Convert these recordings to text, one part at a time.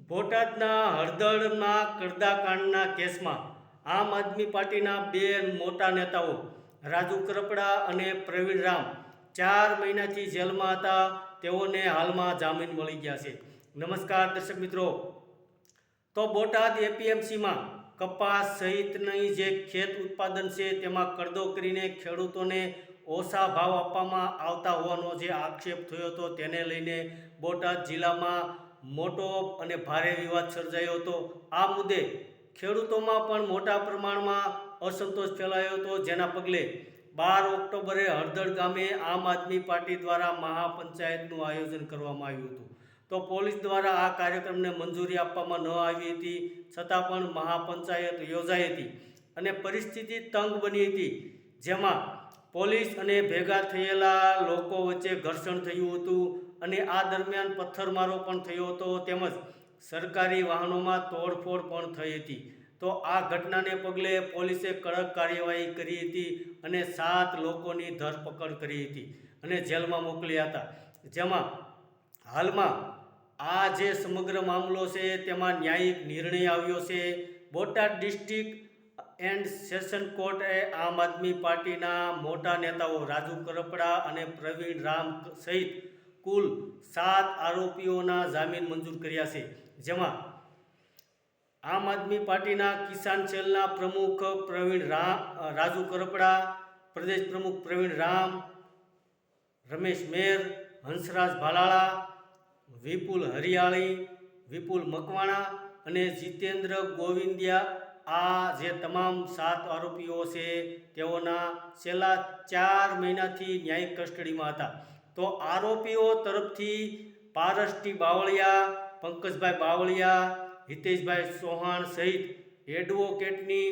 બોટાદના હળદળના કડદાકાંડના કેસમાં આમ આદમી પાર્ટીના બે મોટા નેતાઓ રાજુ કરપડા અને પ્રવીણ રામ 4 મહિનાથી જેલમાં હતા. તેઓને હાલમાં જામીન મળી ગયા છે. નમસ્કાર દર્શક મિત્રો. તો બોટાદ એપીએમસીમાં કપાસ સહિતની જે ખેત ઉત્પાદન છે તેમાં કરદો કરીને ખેડૂતોને ઓછા ભાવ આપવામાં આવતા હોવાનો જે આક્ષેપ થયો હતો, તેને લઈને બોટાદ જિલ્લામાં મોટો અને ભારે વિવાદ સર્જાયો હતો. આ મુદ્દે ખેડૂતોમાં પણ મોટા પ્રમાણમાં અસંતોષ ફેલાયો હતો, જેના પગલે 12 ઓક્ટોબરે હળદળ ગામે આમ આદમી પાર્ટી દ્વારા મહાપંચાયતનું આયોજન કરવામાં આવ્યું હતું. તો પોલીસ દ્વારા આ કાર્યક્રમને મંજૂરી આપવામાં ન આવી હતી, છતાં પણ મહાપંચાયત યોજાઈ હતી અને પરિસ્થિતિ તંગ બની હતી, જેમાં પોલીસ અને ભેગા થયેલા લોકો વચ્ચે ઘર્ષણ થયું હતું અને આ દરમિયાન પથ્થરમારો પણ થયો હતો, તેમજ સરકારી વાહનોમાં તોડફોડ પણ થઈ હતી. તો આ ઘટનાને પગલે પોલીસે કડક કાર્યવાહી કરી હતી અને 7 લોકોની ધરપકડ કરી હતી અને જેલમાં મોકલ્યા હતા. જેમાં હાલમાં આ જે સમગ્ર મામલો છે તેમાં ન્યાયિક નિર્ણય આવ્યો છે. બોટાદ ડિસ્ટ્રિક્ટ એન્ડ સેશન કોર્ટે આમ આદમી પાર્ટીના મોટા નેતાઓ રાજુ કરપડા અને પ્રવીણ રામ સહિત કુલ 7 આરોપીઓના જામીન મંજૂર કર્યા છે. જેમાં આમ આદમી પાર્ટીના કિસાન સેલના પ્રમુખ રાજુ કરપડા, પ્રદેશ પ્રમુખ પ્રવીણ રામ, રમેશ મેર, હંસરાજ ભાલાળા, વિપુલ હરિયાળી, વિપુલ મકવાણા અને જીતેન્દ્ર ગોવિંદિયા, આ જે તમામ 7 આરોપીઓ છે તેઓના છેલ્લા 4 મહિનાથી ન્યાયિક કસ્ટડીમાં હતા. તો આરોપીઓ તરફથી પારસટી બાવળિયા, પંકજભાઈ બાવળિયા, હિતેશભાઈ ચૌહાણ સહિત એડવોકેટની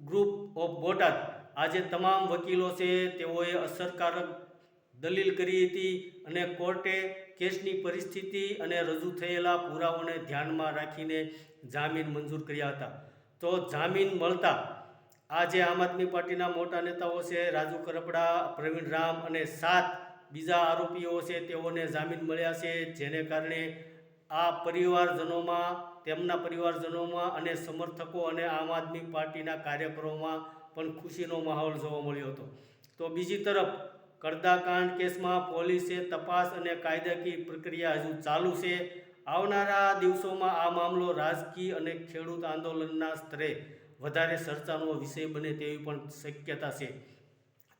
ગ્રુપ ઓફ બોટાદ, આ જે તમામ વકીલો છે તેઓએ અસરકારક દલીલ કરી હતી અને કોર્ટે કેસની પરિસ્થિતિ અને રજૂ થયેલા પુરાવાઓને ધ્યાનમાં રાખીને જામીન મંજૂર કર્યા હતા. તો જામીન મળતા આ જે આમ આદમી પાર્ટીના મોટા નેતાઓ છે રાજુ કરપડા, પ્રવીણ રામ અને 7 બીજા આરોપીઓ છે તેઓને જામીન મળ્યા છે, જેને કારણે આ પરિવારજનોમાં, તેમના પરિવારજનોમાં અને સમર્થકો અને આમ આદમી પાર્ટીના કાર્યકરોમાં પણ ખુશીનો માહોલ જોવા મળ્યો હતો. તો બીજી તરફ કડદાકાંડ કેસમાં પોલીસે તપાસ અને કાયદાકીય પ્રક્રિયા હજુ ચાલુ છે. આવનારા દિવસોમાં આ મામલો રાજકીય અને ખેડૂત આંદોલનના સ્તરે વધારે ચર્ચાનો વિષય બને તેવી પણ શક્યતા છે.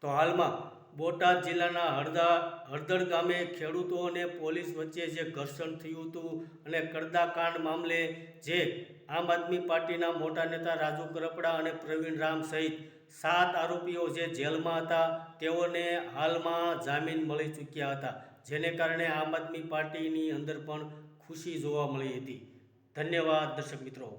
તો હાલમાં બોટાદ જિલ્લાના હળદળ ગામે ખેડૂતો અને પોલીસ વચ્ચે જે ઘર્ષણ થયું હતું અને કડદાકાંડ મામલે જે આમ આદમી પાર્ટીના મોટા નેતા રાજુ કરપડા અને પ્રવીણ રામ સહિત 7 આરોપીઓ જે જેલમાં હતા તેઓને હાલમાં જામીન મળી ચૂક્યા હતા, જેને કારણે આમ આદમી પાર્ટીની અંદર પણ ખુશી જોવા મળી હતી. ધન્યવાદ દર્શક મિત્રો.